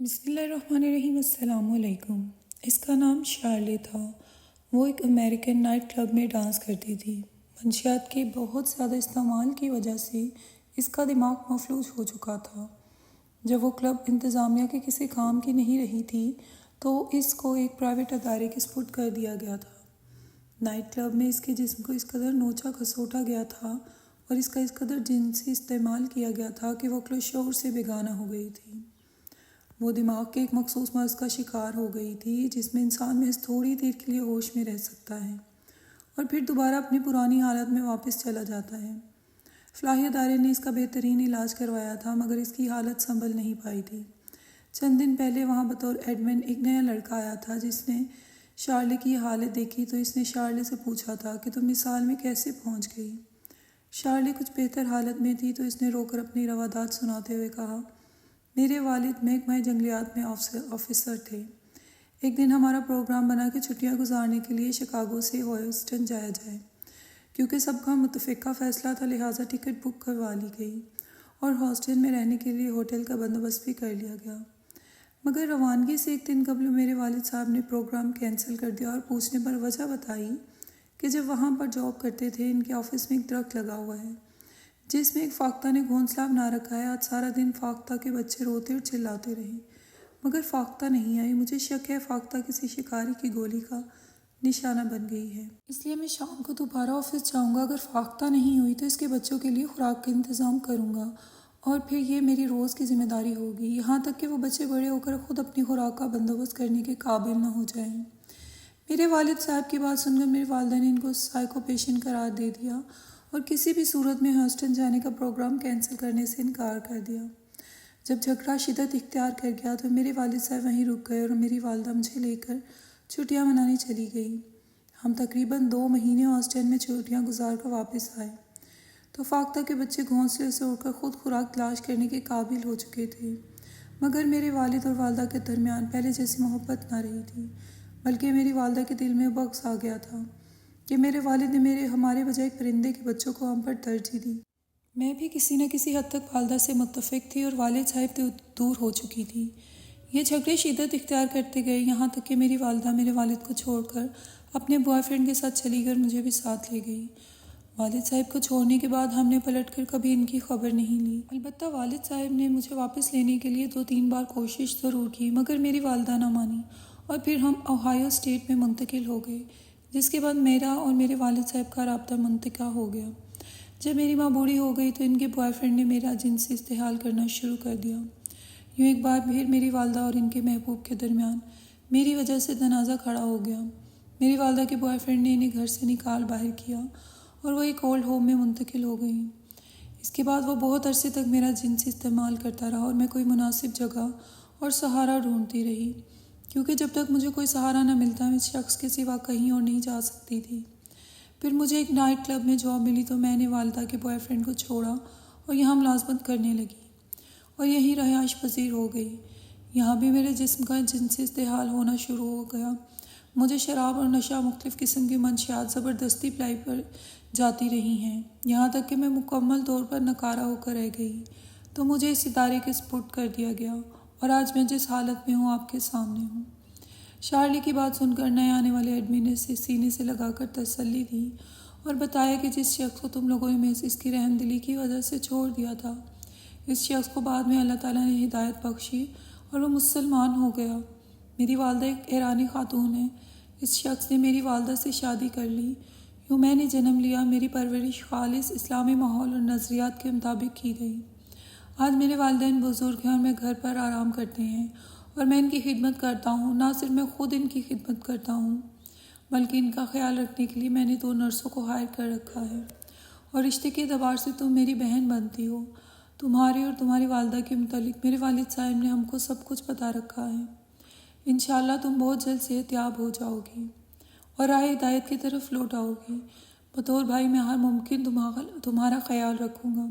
بسم اللہ الرحمن الرحیم۔ السلام علیکم۔ اس کا نام شارلی تھا۔ وہ ایک امریکن نائٹ کلب میں ڈانس کرتی تھی۔ منشیات کے بہت زیادہ استعمال کی وجہ سے اس کا دماغ مفلوج ہو چکا تھا۔ جب وہ کلب انتظامیہ کے کسی کام کی نہیں رہی تھی تو اس کو ایک پرائیویٹ ادارے کے سپرد کر دیا گیا تھا۔ نائٹ کلب میں اس کے جسم کو اس قدر نوچا کھسوٹا گیا تھا اور اس کا اس قدر جنسی استعمال کیا گیا تھا کہ وہ عقل و شعور سے بیگانہ ہو گئی تھی۔ وہ دماغ کے ایک مخصوص مرض کا شکار ہو گئی تھی جس میں انسان محض تھوڑی دیر کے لیے ہوش میں رہ سکتا ہے اور پھر دوبارہ اپنی پرانی حالت میں واپس چلا جاتا ہے۔ فلاحی ادارے نے اس کا بہترین علاج کروایا تھا مگر اس کی حالت سنبھل نہیں پائی تھی۔ چند دن پہلے وہاں بطور ایڈمن ایک نیا لڑکا آیا تھا جس نے شارلی کی حالت دیکھی تو اس نے شارلی سے پوچھا تھا کہ تم مثال میں کیسے پہنچ گئی۔ شارلی کچھ بہتر حالت میں تھی تو اس نے رو کر اپنی روادات سناتے ہوئے کہا، میرے والد محکمہ جنگلیات میں آفیسر تھے۔ ایک دن ہمارا پروگرام بنا کہ چھٹیاں گزارنے کے لیے شکاگو سے ہیوسٹن جایا جائے۔ کیونکہ سب کا متفقہ فیصلہ تھا لہٰذا ٹکٹ بک کروا لی گئی اور ہیوسٹن میں رہنے کے لیے ہوٹل کا بندوبست بھی کر لیا گیا۔ مگر روانگی سے ایک دن قبل میرے والد صاحب نے پروگرام کینسل کر دیا اور پوچھنے پر وجہ بتائی کہ جب وہاں پر جاب کرتے تھے ان کے آفس میں ایک درخت لگا ہوا ہے جس میں ایک فاختہ نے گھونسلہ بنا رکھا ہے۔ آج سارا دن فاختہ کے بچے روتے اور چلاتے رہے مگر فاختہ نہیں آئی۔ مجھے شک ہے فاختہ کسی شکاری کی گولی کا نشانہ بن گئی ہے، اس لیے میں شام کو دوبارہ آفس جاؤں گا۔ اگر فاختہ نہیں ہوئی تو اس کے بچوں کے لیے خوراک کا انتظام کروں گا اور پھر یہ میری روز کی ذمہ داری ہوگی، یہاں تک کہ وہ بچے بڑے ہو کر خود اپنی خوراک کا بندوبست کرنے کے قابل نہ ہو جائیں۔ میرے والد صاحب کی بات سن کر میری والدہ نے ان کو سائیکو پیشنٹ قرار دے دیا اور کسی بھی صورت میں ہیوسٹن جانے کا پروگرام کینسل کرنے سے انکار کر دیا۔ جب جھگڑا شدت اختیار کر گیا تو میرے والد صاحب وہیں رک گئے اور میری والدہ مجھے لے کر چھٹیاں منانے چلی گئی۔ ہم تقریباً 2 مہینے ہیوسٹن میں چھٹیاں گزار کر واپس آئے تو فاختہ کے بچے گھونسلے سے اڑ کر خود خوراک تلاش کرنے کے قابل ہو چکے تھے۔ مگر میرے والد اور والدہ کے درمیان پہلے جیسی محبت نہ رہی تھی، بلکہ میری والدہ کے دل میں بغض آ گیا تھا کہ میرے والد نے ہمارے بجائے پرندے کے بچوں کو ہم پر ترجیح دی۔ میں بھی کسی نہ کسی حد تک والدہ سے متفق تھی اور والد صاحب سے دور ہو چکی تھی۔ یہ جھگڑے شدت اختیار کرتے گئے یہاں تک کہ میری والدہ میرے والد کو چھوڑ کر اپنے بوائے فرینڈ کے ساتھ چلی گئی اور مجھے بھی ساتھ لے گئی۔ والد صاحب کو چھوڑنے کے بعد ہم نے پلٹ کر کبھی ان کی خبر نہیں لی۔ البتہ والد صاحب نے مجھے واپس لینے کے لیے 2-3 بار کوشش ضرور کی مگر میری والدہ نہ مانی اور پھر ہم اوہایو اسٹیٹ میں منتقل ہو گئے، جس کے بعد میرا اور میرے والد صاحب کا رابطہ منقطع ہو گیا۔ جب میری ماں بوڑھی ہو گئی تو ان کے بوائے فرینڈ نے میرا جنسی استحال کرنا شروع کر دیا۔ یوں ایک بار پھر میری والدہ اور ان کے محبوب کے درمیان میری وجہ سے تنازع کھڑا ہو گیا۔ میری والدہ کے بوائے فرینڈ نے انہیں گھر سے نکال باہر کیا اور وہ ایک اولڈ ہوم میں منتقل ہو گئیں۔ اس کے بعد وہ بہت عرصے تک میرا جنسی استعمال کرتا رہا اور میں کوئی مناسب جگہ اور سہارا ڈھونڈتی رہی، کیونکہ جب تک مجھے کوئی سہارا نہ ملتا میں اس شخص کے سوا کہیں اور نہیں جا سکتی تھی۔ پھر مجھے ایک نائٹ کلب میں جاب ملی تو میں نے والدہ کے بوائے فرینڈ کو چھوڑا اور یہاں ملازمت کرنے لگی اور یہیں رہائش پذیر ہو گئی۔ یہاں بھی میرے جسم کا جنسی استحال ہونا شروع ہو گیا۔ مجھے شراب اور نشہ مختلف قسم کی منشیات زبردستی پلائی پر جاتی رہی ہیں، یہاں تک کہ میں مکمل طور پر ناکارہ ہو کر رہ گئی تو مجھے اس ادارے کے سپرد کر دیا گیا اور آج میں جس حالت میں ہوں آپ کے سامنے ہوں۔ شارلی کی بات سن کر نئے آنے والے ایڈمن نے سینے سے لگا کر تسلی دی اور بتایا کہ جس شخص کو تم لوگوں نے اس کی رحم دلی کی وجہ سے چھوڑ دیا تھا، اس شخص کو بعد میں اللہ تعالیٰ نے ہدایت بخشی اور وہ مسلمان ہو گیا۔ میری والدہ ایک ایرانی خاتون ہے۔ اس شخص نے میری والدہ سے شادی کر لی۔ یوں میں نے جنم لیا۔ میری پرورش خالص اسلامی ماحول اور نظریات کے مطابق کی گئی۔ آج میرے والدین بزرگ ہیں اور میں گھر پر آرام کرتے ہیں اور میں ان کی خدمت کرتا ہوں۔ نہ صرف میں خود ان کی خدمت کرتا ہوں بلکہ ان کا خیال رکھنے کے لیے میں نے 2 نرسوں کو ہائر کر رکھا ہے اور رشتے کے اعتبار سے تم میری بہن بنتی ہو۔ تمہاری اور تمہاری والدہ کے متعلق میرے والد صاحب نے ہم کو سب کچھ بتا رکھا ہے۔ انشاءاللہ تم بہت جلد صحت یاب ہو جاؤ گی اور راہ ہدایت کی طرف لوٹ آؤ گی۔ بطور بھائی میں ہر ممکن تمہارا خیال رکھوں گا۔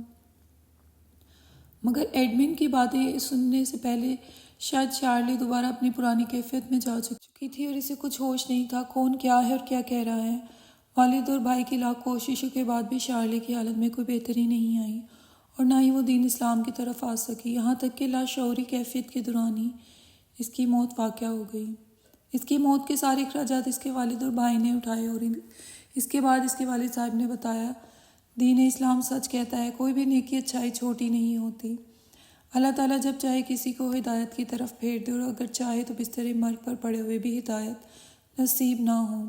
مگر ایڈمن کی باتیں سننے سے پہلے شاید شارلی دوبارہ اپنی پرانی کیفیت میں جا چکی تھی اور اسے کچھ ہوش نہیں تھا کون کیا ہے اور کیا کہہ رہا ہے۔ والد اور بھائی کی لاکھ کوششوں کے بعد بھی شارلی کی حالت میں کوئی بہتری نہیں آئی اور نہ ہی وہ دین اسلام کی طرف آ سکی، یہاں تک کہ لاشعوری کیفیت کے دوران ہی اس کی موت واقع ہو گئی۔ اس کی موت کے سارے اخراجات اس کے والد اور بھائی نے اٹھائے، اور اس کے بعد اس کے والد صاحب نے بتایا، دین اسلام سچ کہتا ہے کوئی بھی نیکی اچھائی چھوٹی نہیں ہوتی۔ اللہ تعالیٰ جب چاہے کسی کو ہدایت کی طرف پھیر دے، اور اگر چاہے تو بستر مرگ پر پڑے ہوئے بھی ہدایت نصیب نہ ہو۔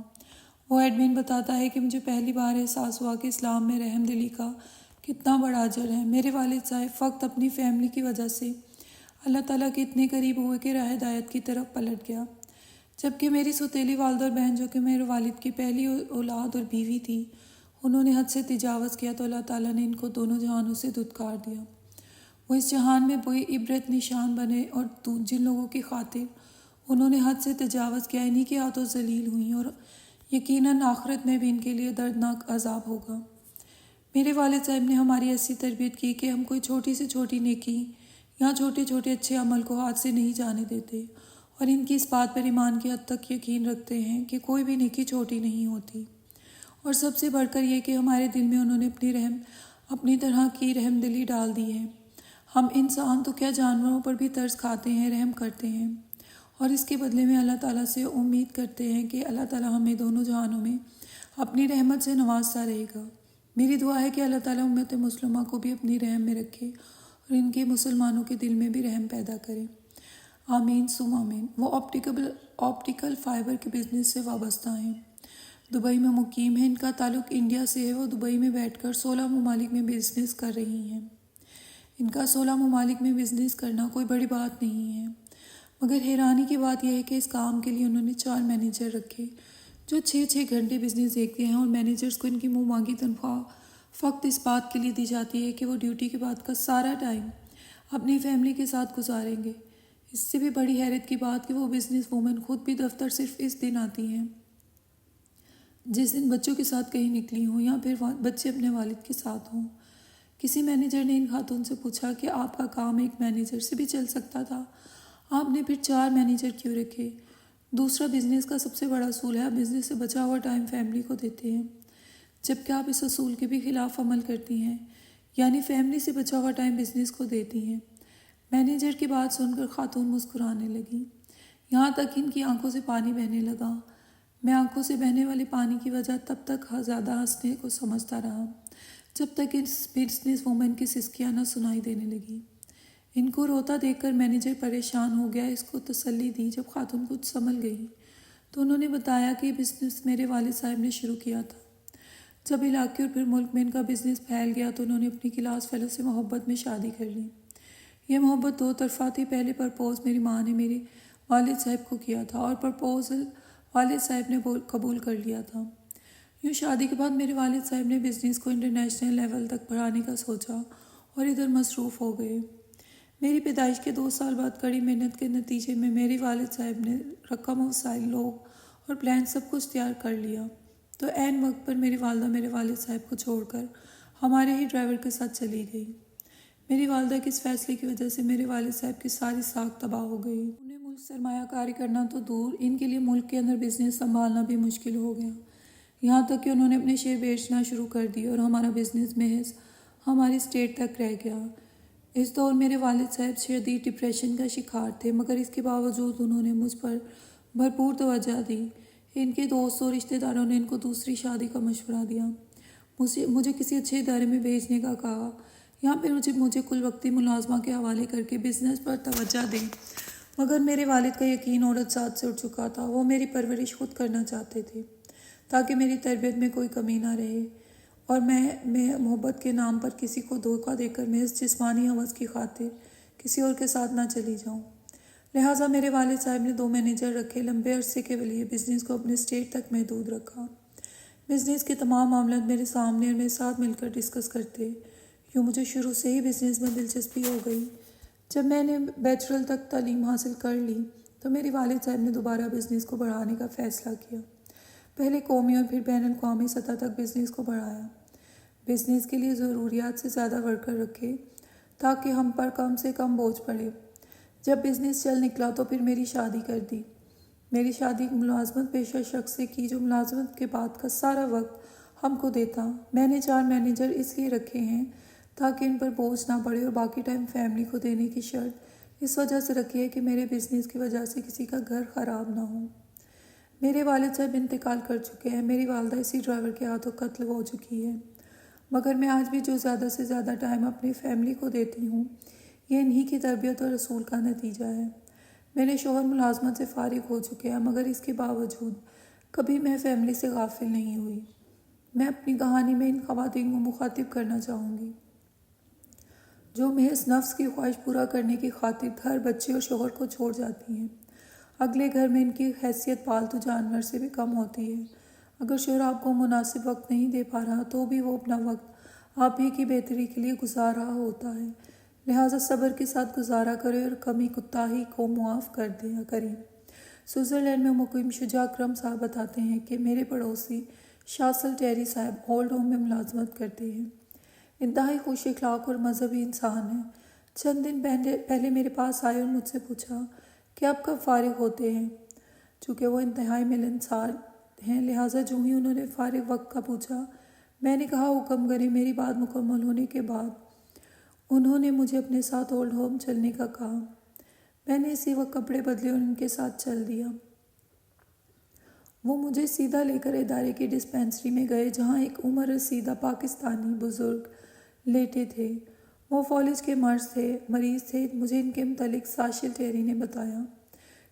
وہ ایڈمن بتاتا ہے کہ مجھے پہلی بار احساس ہوا کہ اسلام میں رحم دلی کا کتنا بڑا اجر ہے۔ میرے والد صاحب فقط اپنی فیملی کی وجہ سے اللہ تعالیٰ کے اتنے قریب ہوئے کہ راہ ہدایت کی طرف پلٹ گیا، جبکہ میری سوتیلی والدہ اور بہن جو کہ میرے والد کی پہلی اولاد اور بیوی تھی، انہوں نے حد سے تجاوز کیا تو اللہ تعالیٰ نے ان کو دونوں جہانوں سے دھتکار دیا۔ وہ اس جہان میں بے عبرت نشان بنے، اور جن لوگوں کی خاطر انہوں نے حد سے تجاوز کیا انہی کے ہاتھوں ذلیل ہوئیں، اور یقیناً آخرت میں بھی ان کے لیے دردناک عذاب ہوگا۔ میرے والد صاحب نے ہماری ایسی تربیت کی کہ ہم کوئی چھوٹی سے چھوٹی نیکی یا چھوٹے چھوٹے اچھے عمل کو ہاتھ سے نہیں جانے دیتے، اور ان کی اس بات پر ایمان کی حد تک یقین رکھتے ہیں کہ کوئی بھی نیکی چھوٹی نہیں ہوتی۔ اور سب سے بڑھ کر یہ کہ ہمارے دل میں انہوں نے اپنی طرح کی رحم دلی ڈال دی ہے۔ ہم انسان تو کیا جانوروں پر بھی ترس کھاتے ہیں، رحم کرتے ہیں، اور اس کے بدلے میں اللہ تعالیٰ سے امید کرتے ہیں کہ اللہ تعالیٰ ہمیں دونوں جہانوں میں اپنی رحمت سے نوازتا رہے گا۔ میری دعا ہے کہ اللہ تعالیٰ امت مسلمہ کو بھی اپنی رحم میں رکھے، اور ان کے مسلمانوں کے دل میں بھی رحم پیدا کرے۔ آمین ثم آمین۔ وہ آپٹیکل فائبر کے بزنس سے وابستہ ہیں، دبئی میں مقیم ہیں، ان کا تعلق انڈیا سے ہے۔ وہ دبئی میں بیٹھ کر 16 ممالک میں بزنس کر رہی ہیں۔ ان کا 16 ممالک میں بزنس کرنا کوئی بڑی بات نہیں ہے، مگر حیرانی کی بات یہ ہے کہ اس کام کے لیے انہوں نے 4 مینیجر رکھے جو 6 گھنٹے بزنس دیکھتے ہیں، اور مینیجرز کو ان کی منہ مانگی تنخواہ فقط اس بات کے لیے دی جاتی ہے کہ وہ ڈیوٹی کے بعد کا سارا ٹائم اپنی فیملی کے ساتھ گزاریں گے۔ اس سے بھی بڑی حیرت کی بات کہ وہ بزنس وومن خود بھی دفتر صرف اس دن آتی ہیں جس دن بچوں کے ساتھ کہیں نکلی ہوں، یا پھر بچے اپنے والد کے ساتھ ہوں۔ کسی مینیجر نے ان خاتون سے پوچھا کہ آپ کا کام ایک مینیجر سے بھی چل سکتا تھا، آپ نے پھر 4 مینیجر کیوں رکھے؟ دوسرا، بزنس کا سب سے بڑا اصول ہے آپ بزنس سے بچا ہوا ٹائم فیملی کو دیتے ہیں، جبکہ آپ اس اصول کے بھی خلاف عمل کرتی ہیں، یعنی فیملی سے بچا ہوا ٹائم بزنس کو دیتی ہیں۔ مینیجر کی بات سن کر خاتون مسکرانے لگی، یہاں تک ان کی آنکھوں سے پانی بہنے لگا۔ میں آنکھوں سے بہنے والے پانی کی وجہ تب تک زیادہ ہنسنے کو سمجھتا رہا جب تک اس بزنس وومن کی سسکیاں نہ سنائی دینے لگی۔ ان کو روتا دیکھ کر مینیجر پریشان ہو گیا، اس کو تسلی دی۔ جب خاتون کچھ سنبھل گئی تو انہوں نے بتایا کہ یہ بزنس میرے والد صاحب نے شروع کیا تھا۔ جب علاقے اور پھر ملک میں ان کا بزنس پھیل گیا تو انہوں نے اپنی کلاس فیلو سے محبت میں شادی کر لی۔ یہ محبت 2 طرفہ تھی۔ پہلے پرپوز میری ماں نے میرے والد صاحب کو کیا تھا، اور پرپوزل والد صاحب نے قبول کر لیا تھا۔ یوں شادی کے بعد میرے والد صاحب نے بزنس کو انٹرنیشنل لیول تک بڑھانے کا سوچا اور ادھر مصروف ہو گئے۔ میری پیدائش کے 2 سال بعد کڑی محنت کے نتیجے میں میرے والد صاحب نے رقم، وسائل، لوگ اور پلان سب کچھ تیار کر لیا، تو عین وقت پر میری والدہ میرے والد صاحب کو چھوڑ کر ہمارے ہی ڈرائیور کے ساتھ چلی گئی۔ میری والدہ کے اس فیصلے کی وجہ سے میرے والد صاحب کی ساری ساکھ تباہ ہو گئی۔ انہیں ملک سرمایہ کاری کرنا تو دور، ان کے لیے ملک کے اندر بزنس سنبھالنا بھی مشکل ہو گیا، یہاں تک کہ انہوں نے اپنے شیئر بیچنا شروع کر دی اور ہمارا بزنس محض ہماری اسٹیٹ تک رہ گیا۔ اس دور میرے والد صاحب شدید ڈپریشن کا شکار تھے، مگر اس کے باوجود انہوں نے مجھ پر بھرپور توجہ دی۔ ان کے دوستوں اور رشتہ داروں نے ان کو دوسری شادی کا مشورہ دیا، مجھے کسی اچھے ادارے میں بھیجنے کا کہا، یہاں پہ مجھے کل وقتی ملازمہ کے حوالے کر کے بزنس پر توجہ دیں، مگر میرے والد کا یقین عورت ذات سے اٹھ چکا تھا۔ وہ میری پرورش خود کرنا چاہتے تھے تاکہ میری تربیت میں کوئی کمی نہ رہے، اور میں محبت کے نام پر کسی کو دھوکہ دے کر محض جسمانی ہوس کی خاطر کسی اور کے ساتھ نہ چلی جاؤں۔ لہٰذا میرے والد صاحب نے 2 مینیجر رکھے، لمبے عرصے کے لیے بزنس کو اپنے اسٹیٹ تک محدود رکھا۔ بزنس کے تمام معاملات میرے سامنے اور میرے ساتھ مل کر ڈسکس کرتے۔ یوں مجھے شروع سے ہی بزنس میں دلچسپی ہو گئی۔ جب میں نے بیچلر تک تعلیم حاصل کر لی تو میرے والد صاحب نے دوبارہ بزنس کو بڑھانے کا فیصلہ کیا۔ پہلے قومی اور پھر بین الاقوامی سطح تک بزنس کو بڑھایا۔ بزنس کے لیے ضروریات سے زیادہ ورکر رکھے تاکہ ہم پر کم سے کم بوجھ پڑے۔ جب بزنس چل نکلا تو پھر میری شادی کر دی۔ میری شادی ایک ملازمت پیشہ شخص سے کی جو ملازمت کے بعد کا سارا وقت ہم کو دیتا۔ میں نے 4 مینیجر اس لیے رکھے ہیں تاکہ ان پر بوجھ نہ پڑے، اور باقی ٹائم فیملی کو دینے کی شرط اس وجہ سے رکھی ہے کہ میرے بزنس کی وجہ سے کسی کا گھر خراب نہ ہو۔ میرے والد صاحب انتقال کر چکے ہیں، میری والدہ اسی ڈرائیور کے ہاتھوں قتل ہو چکی ہے، مگر میں آج بھی جو زیادہ سے زیادہ ٹائم اپنی فیملی کو دیتی ہوں یہ انہی کی تربیت اور رسول کا نتیجہ ہے۔ میرے شوہر ملازمت سے فارغ ہو چکے ہیں، مگر اس کے باوجود کبھی میں فیملی سے غافل نہیں ہوئی۔ میں اپنی کہانی میں ان خواتین کو مخاطب کرنا چاہوں گی جو محض نفس کی خواہش پورا کرنے کی خاطر گھر، بچے اور شوہر کو چھوڑ جاتی ہیں۔ اگلے گھر میں ان کی حیثیت پالتو جانور سے بھی کم ہوتی ہے۔ اگر شوہر آپ کو مناسب وقت نہیں دے پا رہا تو بھی وہ اپنا وقت آپ ہی کی بہتری کے لیے گزار رہا ہوتا ہے، لہٰذا صبر کے ساتھ گزارا کرے اور کمی کوتاہی کو معاف کر دیا کریں۔ سوئٹزرلینڈ میں مقیم شجاع اکرم صاحب بتاتے ہیں کہ میرے پڑوسی شاسل ٹیری صاحب اولڈ ہوم میں ملازمت کرتے ہیں، انتہائی خوش اخلاق اور مذہبی انسان ہیں۔ چند دن پہلے میرے پاس آئے اور مجھ سے پوچھا کہ آپ کب فارغ ہوتے ہیں۔ چونکہ وہ انتہائی ملنسار ہیں لہٰذا جو ہی انہوں نے فارغ وقت کا پوچھا میں نے کہا حکم کریں۔ میری بات مکمل ہونے کے بعد انہوں نے مجھے اپنے ساتھ اولڈ ہوم چلنے کا کہا۔ میں نے اسی وقت کپڑے بدلے اور ان کے ساتھ چل دیا۔ وہ مجھے سیدھا لے کر ادارے کی ڈسپینسری میں گئے جہاں ایک عمر رسیدہ پاکستانی بزرگ لیٹے تھے۔ وہ فالج کے مریض تھے۔ مجھے ان کے متعلق ساشل ٹیری نے بتایا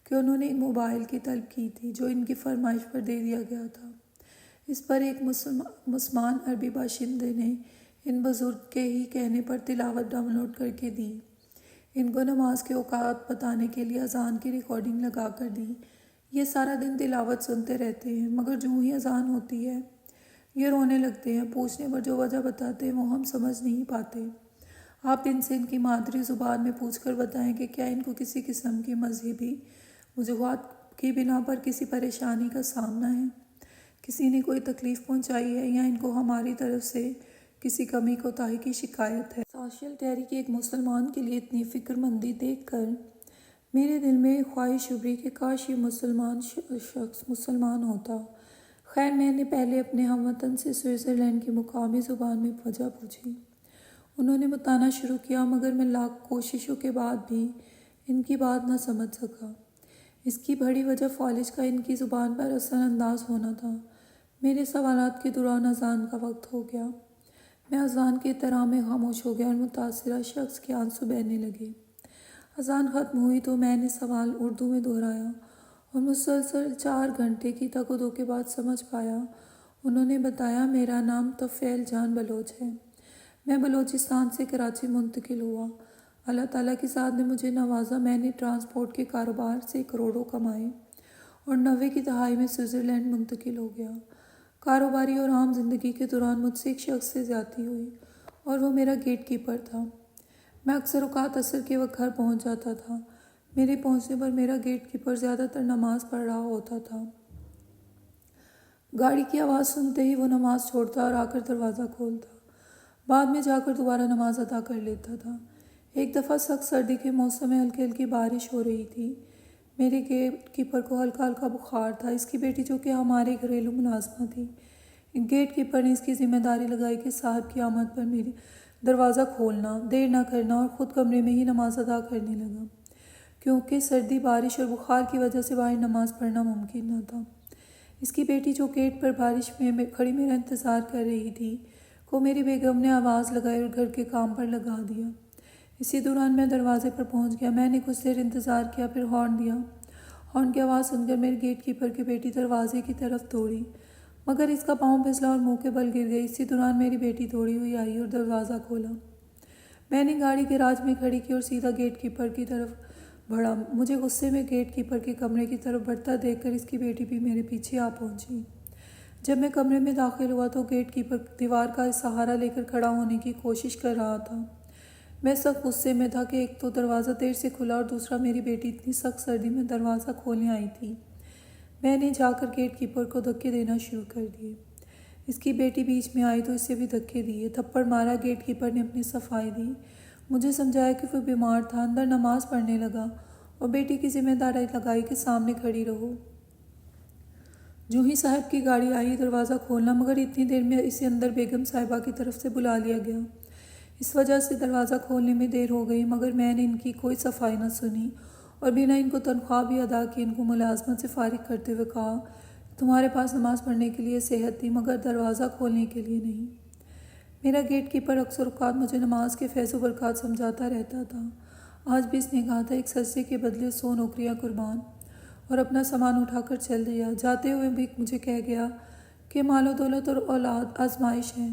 کہ انہوں نے ایک موبائل کی طلب کی تھی جو ان کی فرمائش پر دے دیا گیا تھا۔ اس پر ایک مسلمان عربی باشندے نے ان بزرگ کے ہی کہنے پر تلاوت ڈاؤن لوڈ کر کے دی۔ ان کو نماز کے اوقات بتانے کے لیے اذان کی ریکارڈنگ لگا کر دی۔ یہ سارا دن تلاوت سنتے رہتے ہیں، مگر جو ہی اذان ہوتی ہے یہ رونے لگتے ہیں۔ پوچھنے پر جو وجہ بتاتے ہیں وہ ہم سمجھ نہیں پاتے۔ آپ ان سے ان کی مادری زبان میں پوچھ کر بتائیں کہ کیا ان کو کسی قسم کی مذہبی وجوہات کی بنا پر کسی پریشانی کا سامنا ہے، کسی نے کوئی تکلیف پہنچائی ہے یا ان کو ہماری طرف سے کسی کمی کوتاہی کی شکایت ہے۔ ساشل ٹیری کی ایک مسلمان کے لیے اتنی فکر مندی دیکھ کر میرے دل میں خواہش ابھری کہ کاش یہ شخص مسلمان ہوتا۔ خیر میں نے پہلے اپنے ہم وطن سے سوئٹزرلینڈ کی مقامی زبان میں وجہ پوچھی۔ انہوں نے بتانا شروع کیا مگر میں لاکھ کوششوں کے بعد بھی ان کی بات نہ سمجھ سکا۔ اس کی بڑی وجہ فالج کا ان کی زبان پر اثر انداز ہونا تھا۔ میرے سوالات کے دوران اذان کا وقت ہو گیا۔ میں اذان کے احترام میں خاموش ہو گیا اور متاثرہ شخص کے آنسو بہنے لگے۔ اذان ختم ہوئی تو میں نے سوال اردو میں دہرایا اور مسلسل 4 گھنٹے کی تگ و دو کے بعد سمجھ پایا۔ انہوں نے بتایا میرا نام طفیل جان بلوچ ہے، میں بلوچستان سے کراچی منتقل ہوا۔ اللہ تعالیٰ کی ذات نے مجھے نوازا۔ میں نے ٹرانسپورٹ کے کاروبار سے کروڑوں کمائے اور 90 کی دہائی میں سوئٹزرلینڈ منتقل ہو گیا۔ کاروباری اور عام زندگی کے دوران مجھ سے ایک شخص سے زیادتی ہوئی اور وہ میرا گیٹ کیپر تھا۔ میں اکثر اوقات عصر کے وقت گھر پہنچ جاتا تھا۔ میرے پہنچنے پر میرا گیٹ کیپر زیادہ تر نماز پڑھ رہا ہوتا تھا۔ گاڑی کی آواز سنتے ہی وہ نماز چھوڑتا اور آ کر دروازہ کھولتا، بعد میں جا کر دوبارہ نماز ادا کر لیتا تھا۔ ایک دفعہ سخت سردی کے موسم میں ہلکی ہلکی بارش ہو رہی تھی۔ میرے گیٹ کیپر کو ہلکا ہلکا بخار تھا۔ اس کی بیٹی جو کہ ہمارے گھریلو ملازمہ تھی، گیٹ کیپر نے اس کی ذمہ داری لگائی کہ صاحب کی آمد پر میری دروازہ کھولنا، دیر نہ کرنا اور خود کمرے میں ہی نماز ادا کرنے لگا، کیونکہ سردی، بارش اور بخار کی وجہ سے باہر نماز پڑھنا ممکن نہ تھا۔ اس کی بیٹی جو گیٹ پر بارش میں کھڑی میرا انتظار کر رہی تھی کو میری بیگم نے آواز لگائی اور گھر کے کام پر لگا دیا۔ اسی دوران میں دروازے پر پہنچ گیا۔ میں نے کچھ دیر انتظار کیا، پھر ہارن دیا۔ ہارن کی آواز سن کر میرے گیٹ کیپر کی بیٹی دروازے کی طرف دوڑی، مگر اس کا پاؤں پھسلا اور منہ کے بل گر گئی۔ اسی دوران میری بیٹی دوڑی ہوئی آئی اور دروازہ کھولا۔ میں نے گاڑی گیراج میں کھڑی کی اور سیدھا گیٹ کیپر کی طرف بڑھا۔ مجھے غصے میں گیٹ کیپر کے کمرے کی طرف بڑھتا دیکھ کر اس کی بیٹی بھی میرے پیچھے آ پہنچی۔ جب میں کمرے میں داخل ہوا تو گیٹ کیپر دیوار کا سہارا لے کر کھڑا ہونے کی کوشش کر رہا تھا۔ میں سخت غصے میں تھا کہ ایک تو دروازہ دیر سے کھلا اور دوسرا میری بیٹی اتنی سخت سردی میں دروازہ کھولنے آئی تھی۔ میں نے جا کر گیٹ کیپر کو دھکے دینا شروع کر دیے۔ اس کی بیٹی بیچ میں آئی تو اسے بھی دھکے دیے، تھپڑ مارا۔ گیٹ کیپر نے اپنی صفائی دی، مجھے سمجھایا کہ وہ بیمار تھا، اندر نماز پڑھنے لگا اور بیٹی کی ذمہ داری لگائی کہ سامنے کھڑی رہو۔ جو ہی صاحب کی گاڑی آئی دروازہ کھولنا، مگر اتنی دیر میں اسے اندر بیگم صاحبہ کی طرف سے بلا لیا گیا۔ اس وجہ سے دروازہ کھولنے میں دیر ہو گئی، مگر میں نے ان کی کوئی صفائی نہ سنی اور بنا ان کو تنخواہ بھی ادا کی ان کو ملازمت سے فارغ کرتے ہوئے کہا، تمہارے پاس نماز پڑھنے کے لیے صحت تھی مگر دروازہ کھولنے کے لیے نہیں۔ میرا گیٹ کیپر اکثر اوقات مجھے نماز کے فیض و برکات سمجھاتا رہتا تھا۔ آج بھی اس نے کہا تھا، ایک سجدے کے بدلے 100 نوکریاں قربان، اور اپنا سامان اٹھا کر چل دیا۔ جاتے ہوئے بھی مجھے کہہ گیا کہ مال و دولت اور اولاد آزمائش ہے،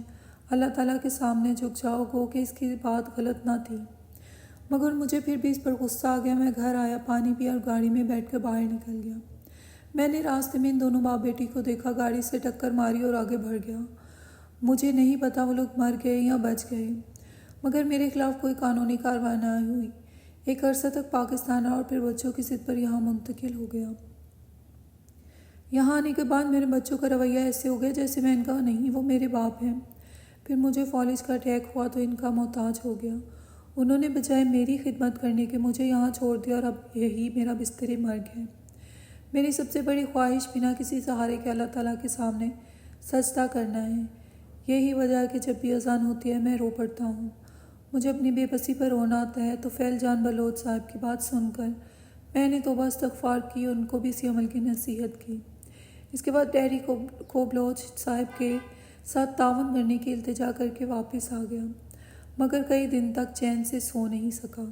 اللہ تعالیٰ کے سامنے جھک جاؤ، گو کہ اس کی بات غلط نہ تھی۔ مگر مجھے پھر بھی اس پر غصہ آ گیا۔ میں گھر آیا، پانی پیا اور گاڑی میں بیٹھ کر باہر نکل گیا۔ میں نے راستے میں ان دونوں باپ بیٹی کو دیکھا، گاڑی سے ٹکر ماری اور آگے بڑھ گیا۔ مجھے نہیں پتا وہ لوگ مر گئے یا بچ گئے، مگر میرے خلاف کوئی قانونی کارروائی نہ ہوئی۔ ایک عرصہ تک پاکستان رہا اور پھر بچوں کی ضد پر یہاں منتقل ہو گیا۔ یہاں آنے کے بعد میرے بچوں کا رویہ ایسے ہو گیا جیسے میں ان کا نہیں، وہ میرے باپ ہیں۔ پھر مجھے فالج کا اٹیک ہوا تو ان کا محتاج ہو گیا۔ انہوں نے بجائے میری خدمت کرنے کے مجھے یہاں چھوڑ دیا اور اب یہی میرا بستر مرگ ہے۔ میری سب سے بڑی خواہش بنا کسی سہارے کے اللہ تعالیٰ کے سامنے سجدہ کرنا ہے۔ یہی وجہ ہے کہ جب بھی اذان ہوتی ہے میں رو پڑتا ہوں۔ مجھے اپنی بے بسی پر رونا آتا ہے تو فیل جان بلوچ صاحب کی بات سن کر میں نے توبہ استغفار کی اور ان کو بھی اسی عمل کی نصیحت کی۔ اس کے بعد ڈیڈی کو بلوچ صاحب کے ساتھ تعاون کرنے کی التجا کر کے واپس آ گیا، مگر کئی دن تک چین سے سو نہیں سکا۔